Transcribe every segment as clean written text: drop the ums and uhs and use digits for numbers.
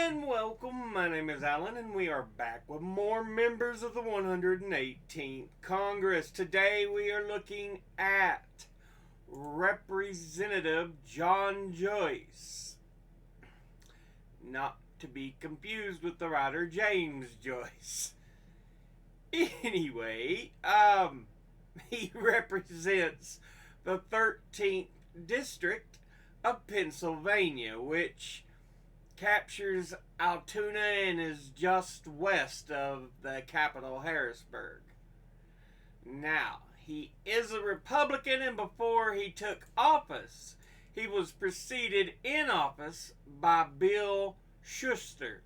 And welcome, my name is Alan, and we are back with more members of the 118th Congress. Today we are looking at Representative John Joyce. Not to be confused with the writer James Joyce. Anyway, he represents the 13th District of Pennsylvania, which captures Altoona and is just west of the capital, Harrisburg. Now, he is a Republican, and before he took office, he was preceded in office by Bill Schuster,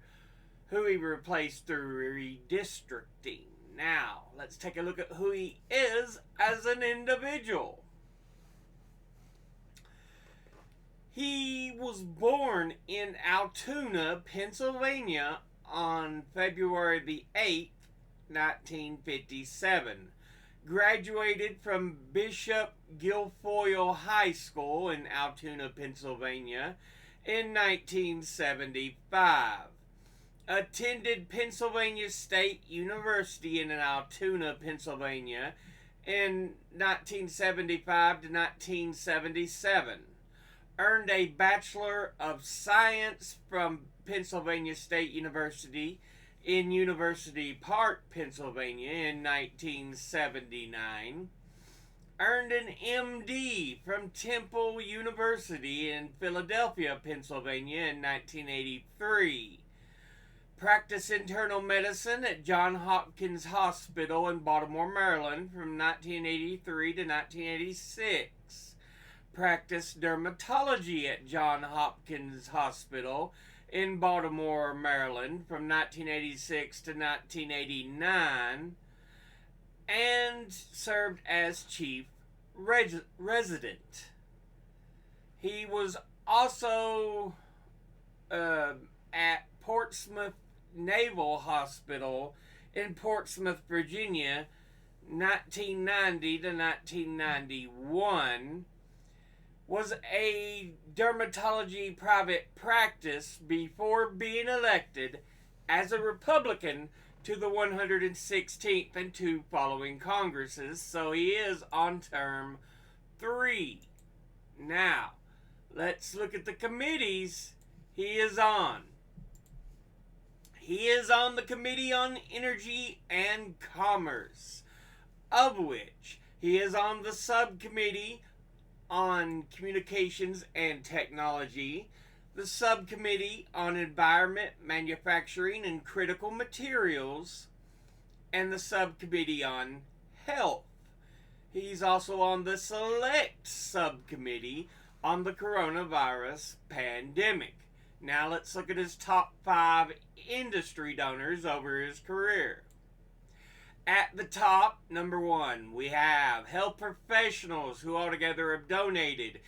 who he replaced through redistricting. Now, let's take a look at who he is as an individual. He was born in Altoona, Pennsylvania on February the 8th, 1957. Graduated from Bishop Guilfoyle High School in Altoona, Pennsylvania in 1975. Attended Pennsylvania State University in Altoona, Pennsylvania in 1975 to 1977. Earned a Bachelor of Science from Pennsylvania State University in University Park, Pennsylvania in 1979. Earned an MD from Temple University in Philadelphia, Pennsylvania in 1983. Practiced internal medicine at Johns Hopkins Hospital in Baltimore, Maryland from 1983 to 1986. Practiced dermatology at Johns Hopkins Hospital in Baltimore, Maryland from 1986 to 1989, and served as chief resident. He was also at Portsmouth Naval Hospital in Portsmouth, Virginia, 1990 to 1991. Was a dermatology private practice before being elected as a Republican to the 116th and two following Congresses, so he is on term 3. Now, let's look at the committees he is on. He is on the Committee on Energy and Commerce, of which he is on the subcommittee on Communications and Technology, the Subcommittee on Environment, Manufacturing, and Critical Materials, and the Subcommittee on Health. He's also on the Select Subcommittee on the Coronavirus Pandemic. Now let's look at his top 5 industry donors over his career. At the top, number 1, we have health professionals who altogether have donated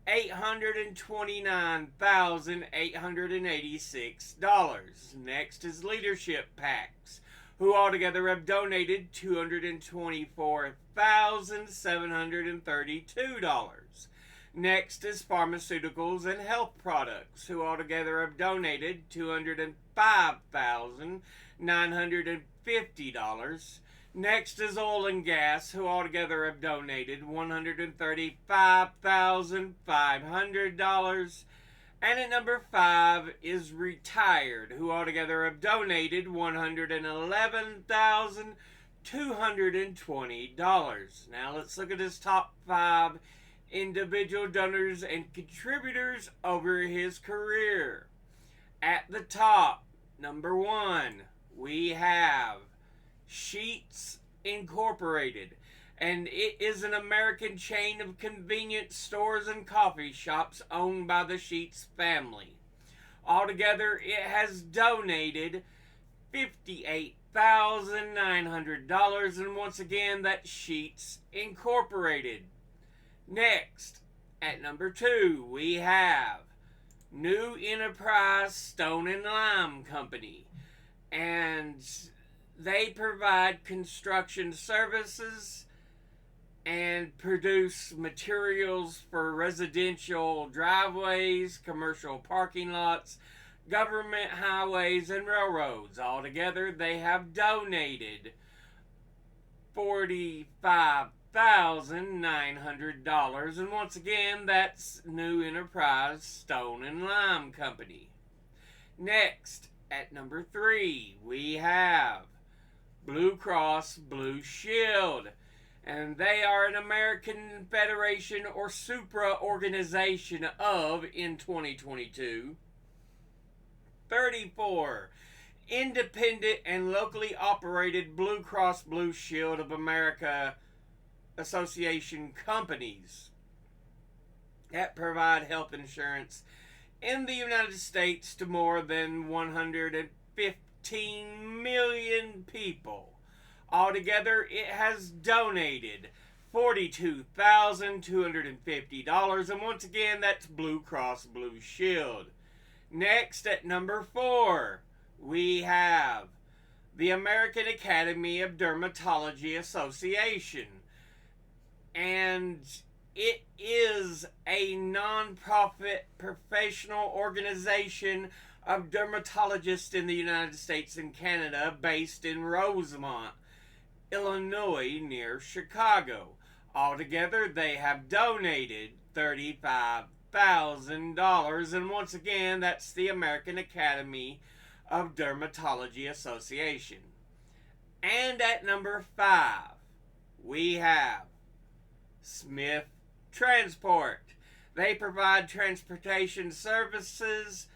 $829,886. Next is leadership PACs, who altogether have donated $224,732. Next is pharmaceuticals and health products, who altogether have donated $205,950. Next is oil and gas, who altogether have donated $135,500. And at number 5 is retired, who altogether have donated $111,220. Now let's look at his top 5 individual donors and contributors over his career. At the top, number 1, we have Sheetz Incorporated, and it is an American chain of convenience stores and coffee shops owned by the Sheetz family. Altogether, it has donated $58,900, and once again, that's Sheetz Incorporated. Next, at number 2, we have New Enterprise Stone and Lime Company, and they provide construction services and produce materials for residential driveways, commercial parking lots, government highways and railroads. Altogether, they have donated $45,900. And once again, that's New Enterprise Stone and Lime Company. Next, at number 3, we have Blue Cross Blue Shield. And they are an American Federation or supra organization of, in 2022, 34 independent and locally operated Blue Cross Blue Shield of America Association companies that provide health insurance in the United States to more than 115 million people. Altogether, it has donated $42,250. And once again, that's Blue Cross Blue Shield. Next, at number 4, we have the American Academy of Dermatology Association. And it is a non-profit professional organization of dermatologists in the United States and Canada based in Rosemont, Illinois, near Chicago. Altogether, they have donated $35,000. And once again, that's the American Academy of Dermatology Association. And at number 5, we have Smith Transport. They provide transportation services,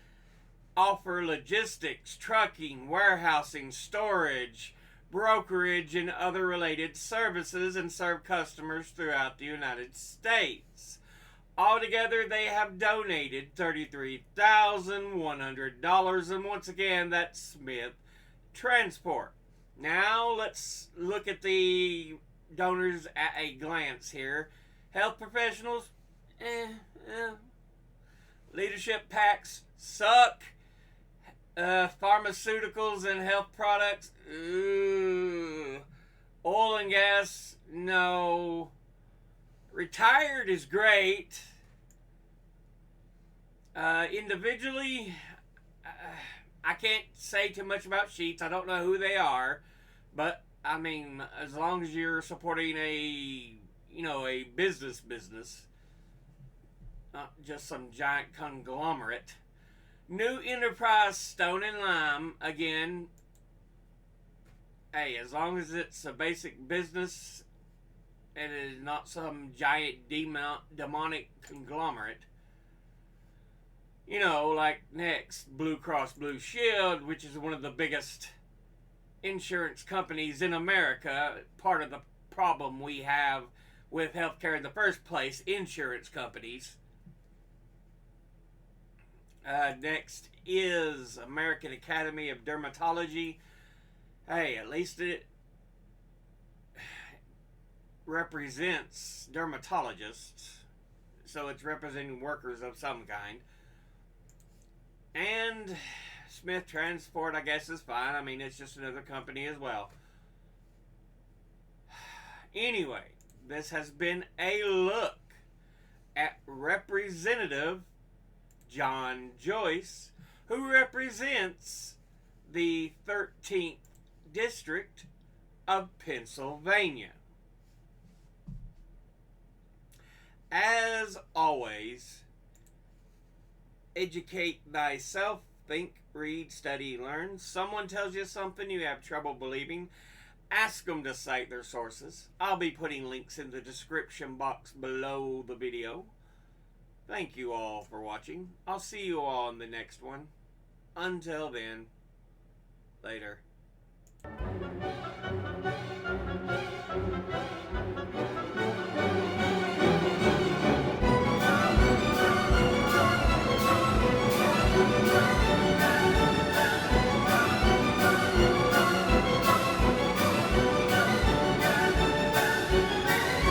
offer logistics, trucking, warehousing, storage, brokerage, and other related services, and serve customers throughout the United States. Altogether, they have donated $33,100, and once again, that's Smith Transport. Now, let's look at the donors at a glance here. Health professionals, leadership PACs suck. Pharmaceuticals and health products, ooh. Oil and gas, no. Retired is great. Individually, I can't say too much about Sheets. I don't know who they are, but I mean, as long as you're supporting a business, not just some giant conglomerate. New Enterprise Stone and Lime, again, hey, as long as it's a basic business and it is not some giant demonic conglomerate. Like next, Blue Cross Blue Shield, which is one of the biggest insurance companies in America. Part of the problem we have with healthcare in the first place, insurance companies. Next is American Academy of Dermatology. Hey, at least it represents dermatologists, so it's representing workers of some kind. And Smith Transport, I guess, is fine. I mean, it's just another company as well. Anyway, this has been a look at Representative John Joyce, who represents the 13th District of Pennsylvania. As always, educate thyself, think, read, study, learn. Someone tells you something you have trouble believing, ask them to cite their sources. I'll be putting links in the description box below the video. Thank you all for watching. I'll see you all in the next one. Until then, later.